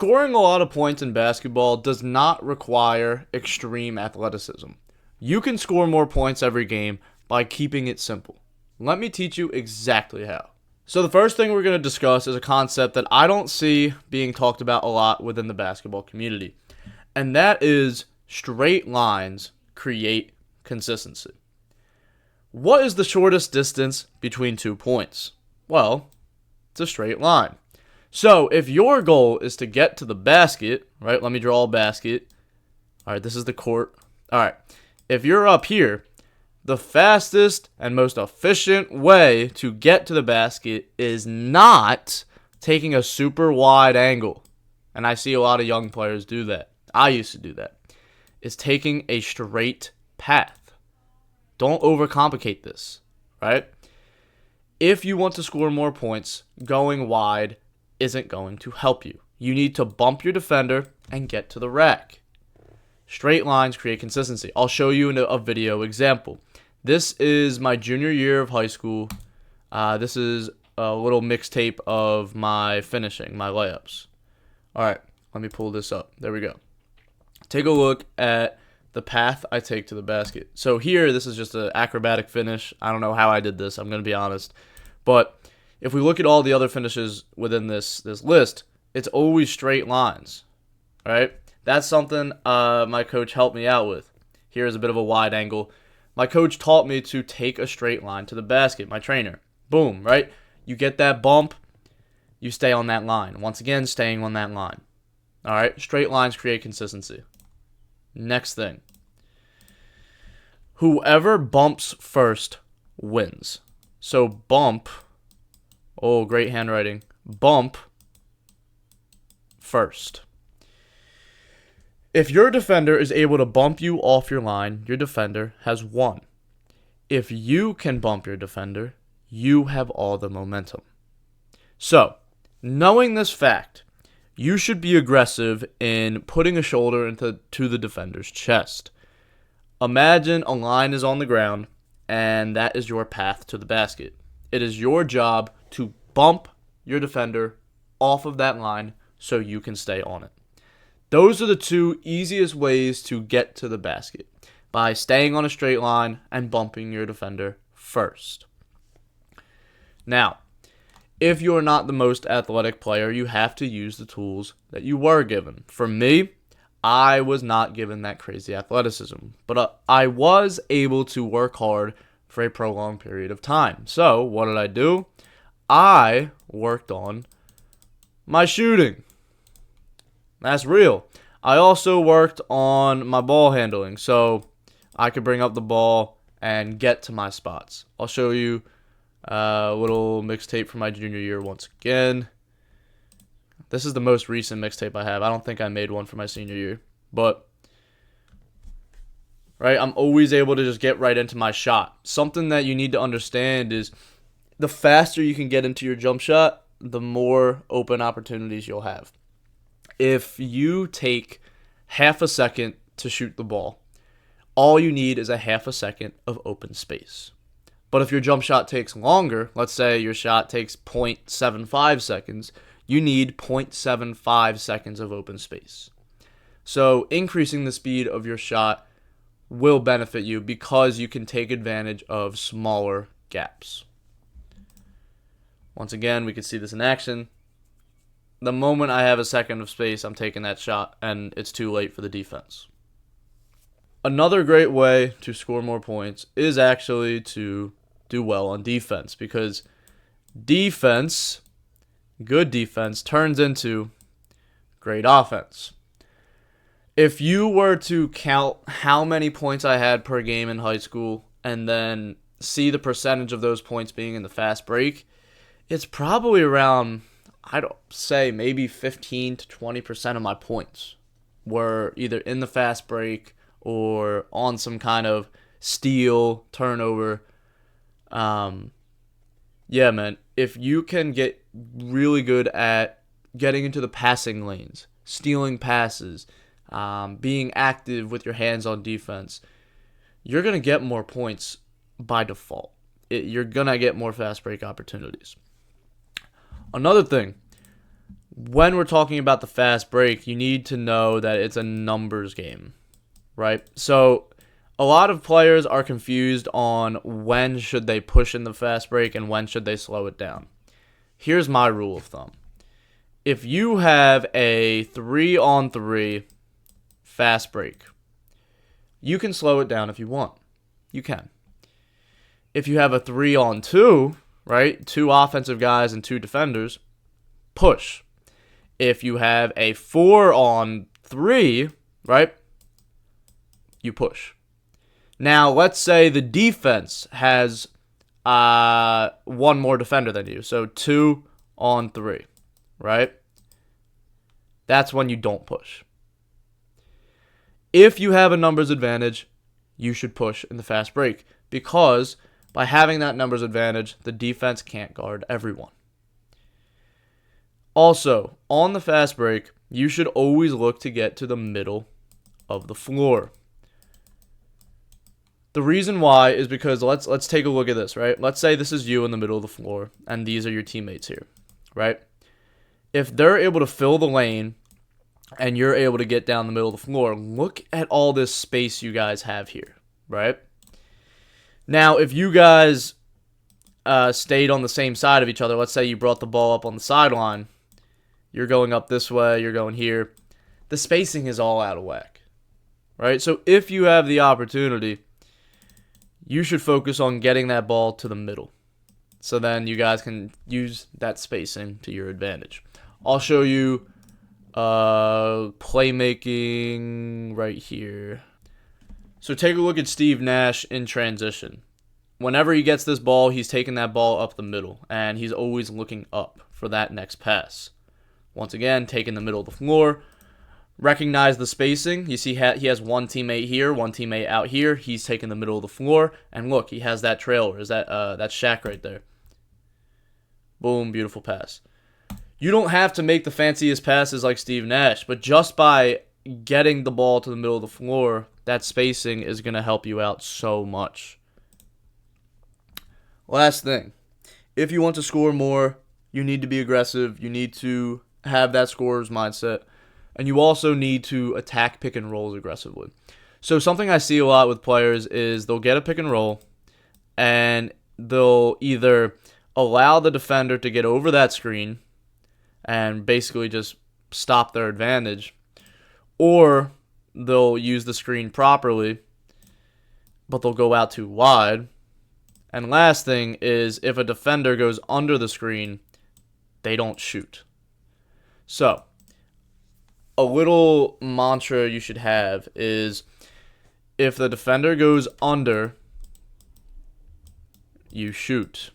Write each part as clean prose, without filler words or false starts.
Scoring a lot of points in basketball does not require extreme athleticism. You can score more points every game by keeping it simple. Let me teach you exactly how. So the first thing we're going to discuss is a concept that I don't see being talked about a lot within the basketball community, and that is straight lines create consistency. What is the shortest distance between 2 points? Well, it's a straight line. So if your goal is to get to the basket, right, let me draw a basket. All right, this is the court. All right, if you're up here, the fastest and most efficient way to get to the basket is not taking a super wide angle. And I see a lot of young players do that. I used to do that. It's taking a straight path. Don't overcomplicate this, right? If you want to score more points, going wide isn't going to help you. You need to bump your defender and get to the rack. Straight lines create consistency. I'll show you in a video example. This is my junior year of high school. This is a little mixtape of my finishing, my layups. All right, let me pull this up. There we go. Take a look at the path I take to the basket. So here, this is just an acrobatic finish. I don't know how I did this, I'm going to be honest. But if we look at all the other finishes within this list, it's always straight lines, right? That's something my coach helped me out with. Here's a bit of a wide angle. My coach taught me to take a straight line to the basket, my trainer. Boom, right? You get that bump, you stay on that line. Once again, staying on that line. All right, straight lines create consistency. Next thing. Whoever bumps first wins. So bump, oh, great handwriting. Bump first. If your defender is able to bump you off your line, your defender has won. If you can bump your defender, you have all the momentum. So, knowing this fact, you should be aggressive in putting a shoulder into the defender's chest. Imagine a line is on the ground, and that is your path to the basket. It is your job to bump your defender off of that line so you can stay on it. Those are the two easiest ways to get to the basket, by staying on a straight line and bumping your defender first. Now, if you're not the most athletic player, you have to use the tools that you were given. For me, I was not given that crazy athleticism, but I was able to work hard for a prolonged period of time. So, what did I do? I worked on my shooting. That's real. I also worked on my ball handling, so I could bring up the ball and get to my spots. I'll show you a little mixtape from my junior year once again. This is the most recent mixtape I have. I don't think I made one for my senior year, but right, I'm always able to just get right into my shot. Something that you need to understand is the faster you can get into your jump shot, the more open opportunities you'll have. If you take half a second to shoot the ball, all you need is a half a second of open space. But if your jump shot takes longer, let's say your shot takes 0.75 seconds, you need 0.75 seconds of open space. So increasing the speed of your shot will benefit you because you can take advantage of smaller gaps. Once again, we can see this in action. The moment I have a second of space, I'm taking that shot, and it's too late for the defense. Another great way to score more points is actually to do well on defense, because defense, good defense, turns into great offense. If you were to count how many points I had per game in high school and then see the percentage of those points being in the fast break, it's probably around, I'd say maybe 15 to 20% of my points were either in the fast break or on some kind of steal, turnover. Yeah, man, if you can get really good at getting into the passing lanes, stealing passes, being active with your hands on defense, you're going to get more points by default. You're going to get more fast break opportunities. Another thing, When we're talking about the fast break, you need to know that it's a numbers game, right? So a lot of players are confused on when should they push in the fast break and when should they slow it down. Here's my rule of thumb. If you have a 3-on-3 fast break, you can slow it down if you want. You can. If you have a 3-on-2, right, 2 offensive guys and 2 defenders, push. If you have a 4-on-3, right, you push. Now, let's say the defense has one more defender than you, so 2-on-3, right? That's when you don't push. If you have a numbers advantage, you should push in the fast break, because by having that numbers advantage, the defense can't guard everyone. Also, on the fast break, you should always look to get to the middle of the floor. The reason why is because let's take a look at this, right? Let's say this is you in the middle of the floor, and these are your teammates here, right? If they're able to fill the lane, and you're able to get down the middle of the floor, look at all this space you guys have here, right? Now, if you guys stayed on the same side of each other, let's say you brought the ball up on the sideline, you're going up this way, you're going here, the spacing is all out of whack, right? So if you have the opportunity, you should focus on getting that ball to the middle, so then you guys can use that spacing to your advantage. I'll show you playmaking right here. So take a look at Steve Nash in transition. Whenever he gets this ball, he's taking that ball up the middle, and he's always looking up for that next pass. Once again, taking the middle of the floor. Recognize the spacing. You see he has one teammate here, one teammate out here. He's taking the middle of the floor, and look, he has that trailer. Is that that's Shaq right there? Boom, beautiful pass. You don't have to make the fanciest passes like Steve Nash, but just by getting the ball to the middle of the floor, that spacing is going to help you out so much. Last thing, if you want to score more, you need to be aggressive. You need to have that scorer's mindset, and you also need to attack pick and rolls aggressively. So something I see a lot with players is they'll get a pick and roll, and they'll either allow the defender to get over that screen and basically just stop their advantage, or they'll use the screen properly, but they'll go out too wide. And last thing is, if a defender goes under the screen, they don't shoot. So, a little mantra you should have is, if the defender goes under, you shoot.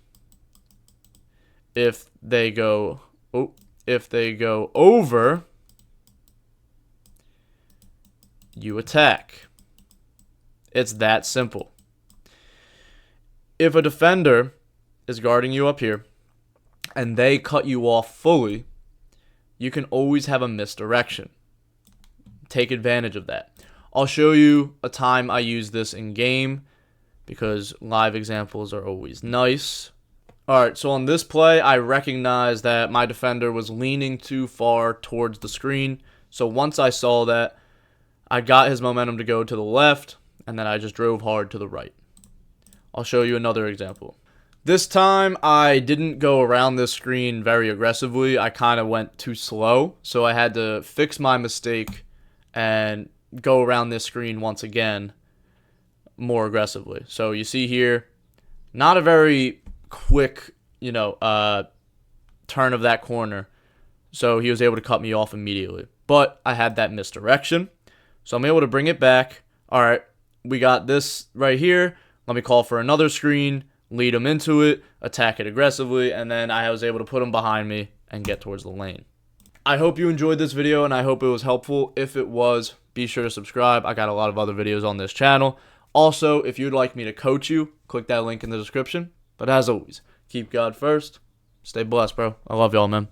If they go over, you attack. It's that simple. If a defender is guarding you up here and they cut you off fully, you can always have a misdirection. Take advantage of that. I'll show you a time I use this in game because live examples are always nice. Alright, so on this play, I recognized that my defender was leaning too far towards the screen. So once I saw that, I got his momentum to go to the left, and then I just drove hard to the right. I'll show you another example. This time, I didn't go around this screen very aggressively. I kind of went too slow, so I had to fix my mistake and go around this screen once again more aggressively. So you see here, not a very quick, turn of that corner. So he was able to cut me off immediately. But I had that misdirection, so I'm able to bring it back. All right, we got this right here. Let me call for another screen, lead him into it, attack it aggressively, and then I was able to put him behind me and get towards the lane. I hope you enjoyed this video, and I hope it was helpful. If it was, be sure to subscribe. I got a lot of other videos on this channel. Also, if you'd like me to coach you, click that link in the description. But as always, keep God first. Stay blessed, bro. I love y'all, man.